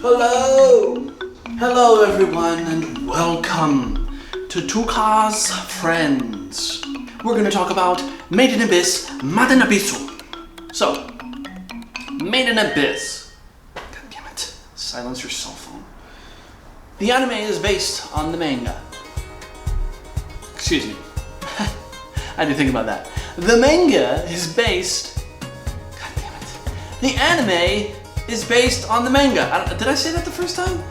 Hello! Hello everyone and welcome to Tuka's Friends. We're going to talk about Made in Abyss, Maden Abyssu. So, Made in Abyss. God damn it. Silence your cell phone. The anime is based on the manga. Excuse me. I didn't think about that. The manga is based... God damn it. The anime is based on the manga. Did I say that the first time?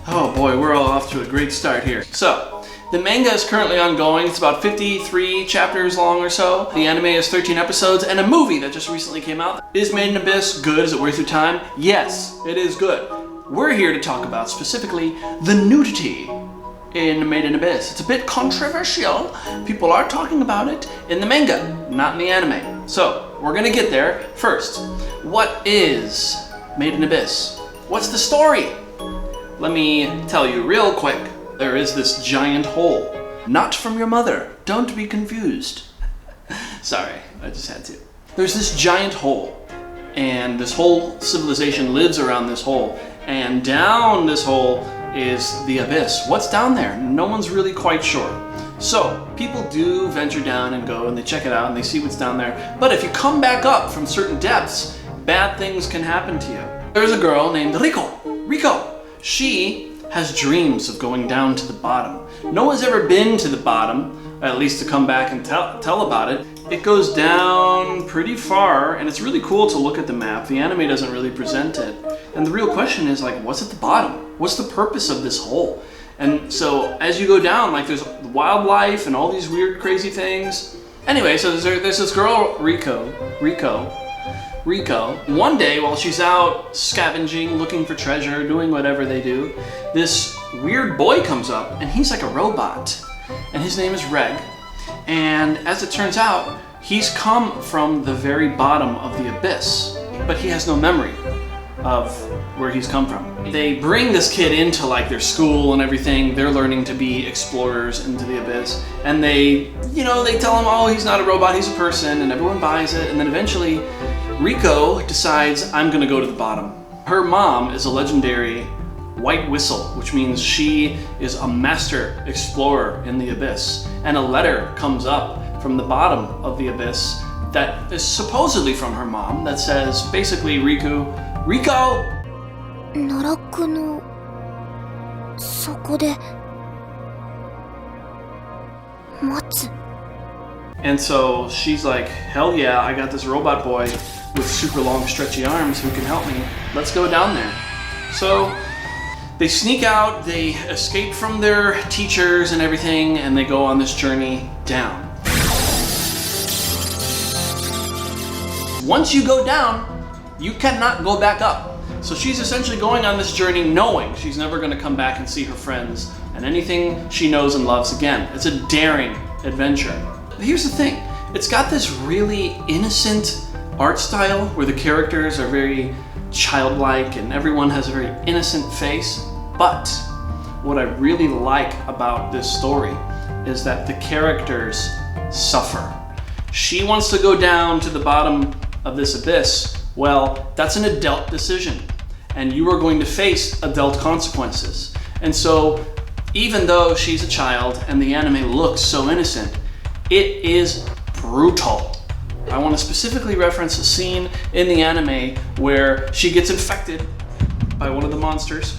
Oh boy, we're all off to a great start here. So, the manga is currently ongoing. It's about 53 chapters long or so. The anime is 13 episodes, and a movie that just recently came out. Is Made in Abyss good? Is it worth your time? Yes, it is good. We're here to talk about specifically the nudity in Made in Abyss. It's a bit controversial. People are talking about it in the manga, not in the anime. So, we're gonna get there. First, what is Made in Abyss? What's the story? Let me tell you real quick. There is this giant hole. Not from your mother. Don't be confused. Sorry, I just had to. There's this giant hole, and this whole civilization lives around this hole, and down this hole is the abyss. What's down there? No one's really quite sure. So, people do venture down and go and they check it out and they see what's down there. But if you come back up from certain depths, bad things can happen to you. There's a girl named Riko. She has dreams of going down to the bottom. No one's ever been to the bottom, at least to come back and tell about it. It goes down pretty far, and it's really cool to look at the map. The anime doesn't really present it. And the real question is, like, what's at the bottom? What's the purpose of this hole? And so as you go down, like, there's wildlife and all these weird, crazy things. Anyway, so there's this girl, Riko. One day, while she's out scavenging, looking for treasure, doing whatever they do, this weird boy comes up, and he's like a robot. And his name is Reg. And as it turns out, he's come from the very bottom of the abyss, but he has no memory of where he's come from. They bring this kid into like their school and everything. They're learning to be explorers into the abyss, and they tell him, oh, he's not a robot, he's a person, and everyone buys it. And then eventually Riko decides, I'm gonna go to the bottom. Her mom is a legendary white whistle, which means she is a master explorer in the abyss. And a letter comes up from the bottom of the abyss that is supposedly from her mom that says, basically, Riko, 奈落の底で待つ. And so she's like, hell yeah, I got this robot boy with super long stretchy arms who can help me. Let's go down there. So they sneak out, they escape from their teachers and everything, and they go on this journey down. Once you go down, you cannot go back up. So she's essentially going on this journey knowing she's never going to come back and see her friends and anything she knows and loves again. It's a daring adventure. But here's the thing, it's got this really innocent art style where the characters are very childlike and everyone has a very innocent face. But what I really like about this story is that the characters suffer. She wants to go down to the bottom of this abyss. Well, that's an adult decision, and you are going to face adult consequences. And so, even though she's a child and the anime looks so innocent, it is brutal. I want to specifically reference a scene in the anime where she gets infected by one of the monsters,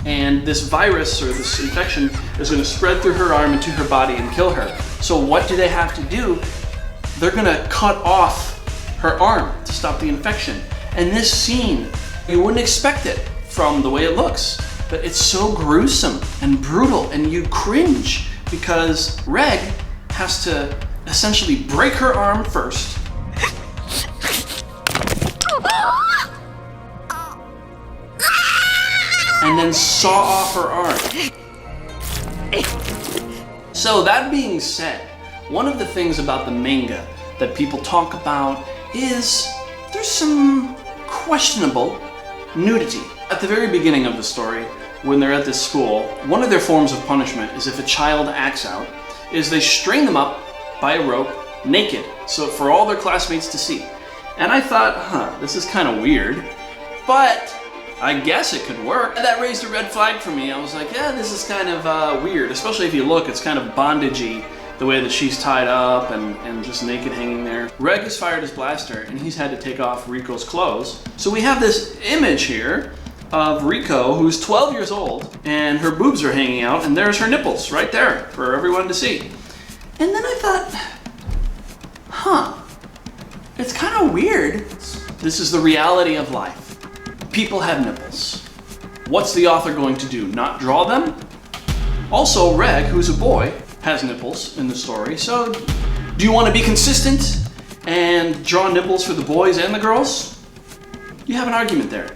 and this virus or this infection is going to spread through her arm into her body and kill her. So what do they have to do? They're going to cut off her arm to stop the infection. And this scene, you wouldn't expect it from the way it looks, but it's so gruesome and brutal, and you cringe because Reg has to essentially break her arm first, and then saw off her arm. So that being said, one of the things about the manga that people talk about is there's some questionable nudity. At the very beginning of the story, when they're at this school, one of their forms of punishment is if a child acts out, is they string them up by a rope naked, so for all their classmates to see. And I thought, this is kind of weird, but I guess it could work. That raised a red flag for me. I was like, yeah, this is kind of weird, especially if you look, it's kind of bondagey, the way that she's tied up and just naked hanging there. Reg has fired his blaster and he's had to take off Rico's clothes. So we have this image here of Rico, who's 12 years old, and her boobs are hanging out, and there's her nipples right there for everyone to see. And then I thought, it's kind of weird. This is the reality of life. People have nipples. What's the author going to do? Not draw them? Also, Reg, who's a boy, has nipples in the story, so do you want to be consistent and draw nipples for the boys and the girls? You have an argument there.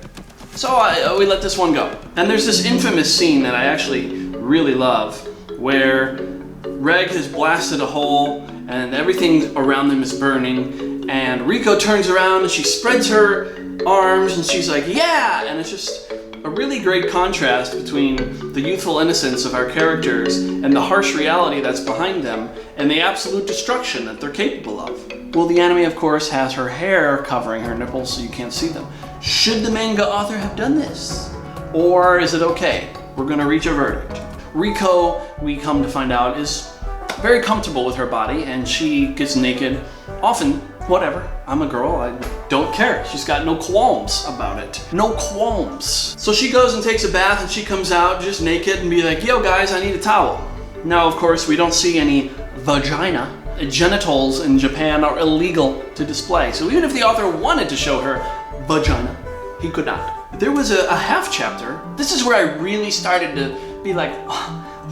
So we let this one go. And there's this infamous scene that I actually really love where Reg has blasted a hole and everything around them is burning, and Rico turns around and she spreads her arms and she's like, yeah! And it's just a really great contrast between the youthful innocence of our characters and the harsh reality that's behind them and the absolute destruction that they're capable of. Well, the anime, of course, has her hair covering her nipples so you can't see them. Should the manga author have done this? Or is it okay? We're gonna reach a verdict. Rico, we come to find out, is very comfortable with her body and she gets naked often. Whatever, I'm a girl, I don't care. She's got no qualms about it. No qualms. So she goes and takes a bath and she comes out just naked and be like, yo guys, I need a towel. Now, of course, we don't see any vagina. Genitals in Japan are illegal to display. So even if the author wanted to show her vagina, he could not. There was a half chapter. This is where I really started to be like,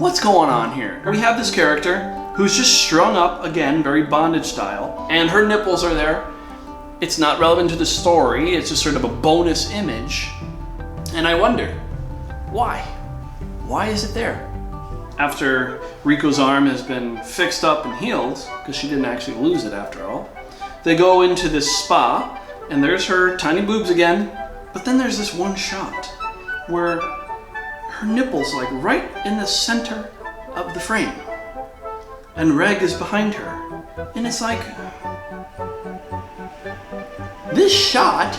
what's going on here? We have this character who's just strung up, again, very bondage style, and her nipples are there. It's not relevant to the story, it's just sort of a bonus image. And I wonder, why? Why is it there? After Rico's arm has been fixed up and healed, because she didn't actually lose it after all, they go into this spa, and there's her tiny boobs again, but then there's this one shot where her nipples, like right in the center of the frame. And Reg is behind her. And it's like, this shot,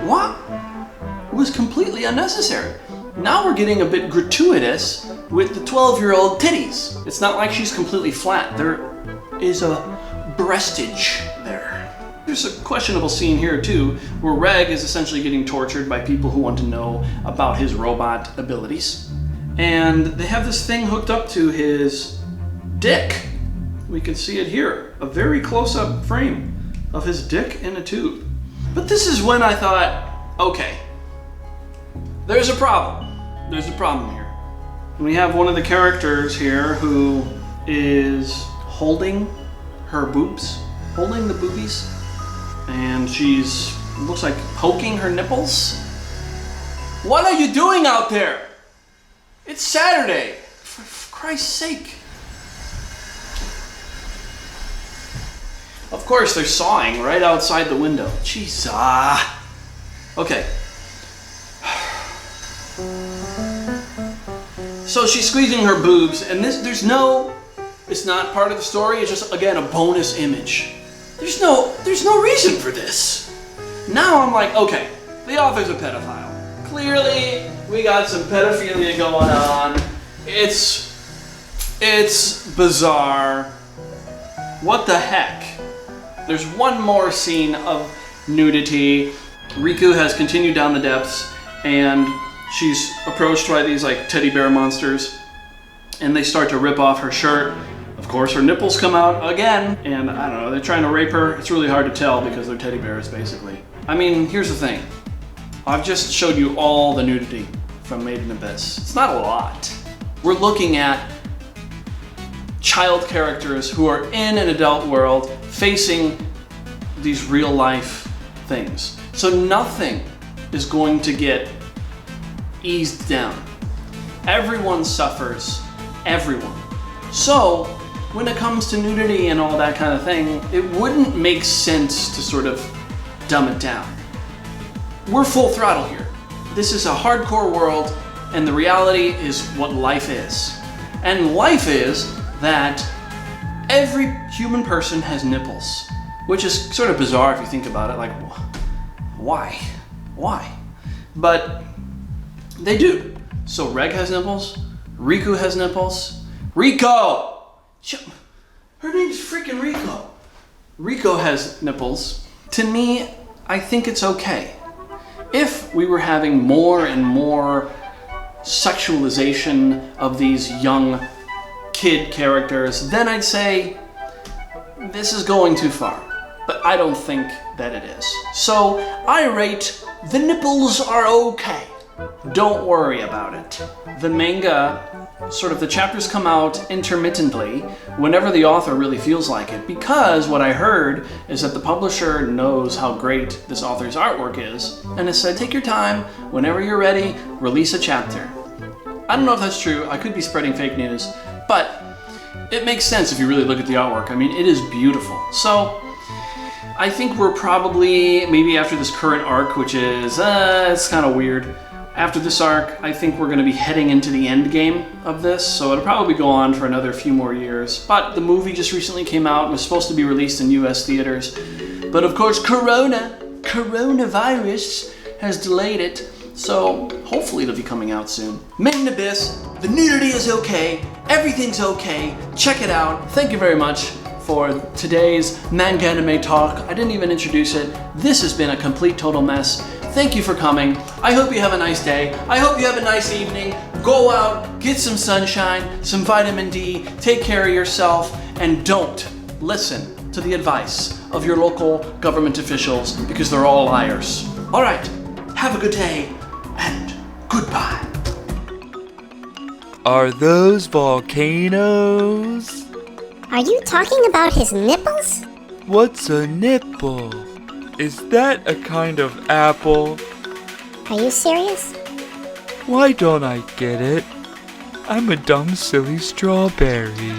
what? Was completely unnecessary. Now we're getting a bit gratuitous with the 12-year-old titties. It's not like she's completely flat. There is a breastage there. There's a questionable scene here too, where Reg is essentially getting tortured by people who want to know about his robot abilities. And they have this thing hooked up to his dick. We can see it here, a very close-up frame of his dick in a tube. But this is when I thought, okay, there's a problem. There's a problem here. We have one of the characters here who is holding her boobs, holding the boobies, and she's, looks like poking her nipples. What are you doing out there? It's Saturday, for Christ's sake. Of course, they're sawing right outside the window. Jeez, okay. So she's squeezing her boobs, and it's not part of the story, it's just, again, a bonus image. There's no reason for this. Now I'm like, okay, the author's a pedophile. Clearly, we got some pedophilia going on. It's bizarre. What the heck? There's one more scene of nudity. Riku has continued down the depths, and she's approached by these like teddy bear monsters, and they start to rip off her shirt. Of course, her nipples come out again, and I don't know, they're trying to rape her. It's really hard to tell because they're teddy bears, basically. I mean, here's the thing. I've just showed you all the nudity from Made in Abyss. It's not a lot. We're looking at child characters who are in an adult world facing these real life things. So nothing is going to get eased down. Everyone suffers, everyone. So when it comes to nudity and all that kind of thing, it wouldn't make sense to sort of dumb it down. We're full throttle here. This is a hardcore world, and the reality is what life is. And life is that every human person has nipples, which is sort of bizarre if you think about it, like, why? Why? but they do. So Reg has nipples, Riku has nipples. Rico! Her name's freaking Rico. Rico has nipples. To me, I think it's okay. If we were having more and more sexualization of these young kid characters, then I'd say this is going too far. But I don't think that it is. So I rate the nipples are okay. Don't worry about it. The manga, sort of the chapters come out intermittently whenever the author really feels like it, because what I heard is that the publisher knows how great this author's artwork is and has said, take your time, whenever you're ready, release a chapter. I don't know if that's true, I could be spreading fake news, but it makes sense if you really look at the artwork. I mean, it is beautiful. So I think we're probably, maybe after this current arc, which is, it's kind of weird. After this arc, I think we're going to be heading into the end game of this, so it'll probably go on for another few more years. But the movie just recently came out and was supposed to be released in US theaters. But of course, coronavirus has delayed it, so hopefully it'll be coming out soon. Main Abyss, the nudity is okay, everything's okay, check it out. Thank you very much for today's manga anime talk. I didn't even introduce it. This has been a complete total mess. Thank you for coming. I hope you have a nice day. I hope you have a nice evening. Go out, get some sunshine, some vitamin D, take care of yourself, and don't listen to the advice of your local government officials because they're all liars. All right, have a good day, and goodbye. Are those volcanoes? Are you talking about his nipples? What's a nipple? Is that a kind of apple? Are you serious? Why don't I get it? I'm a dumb, silly strawberry.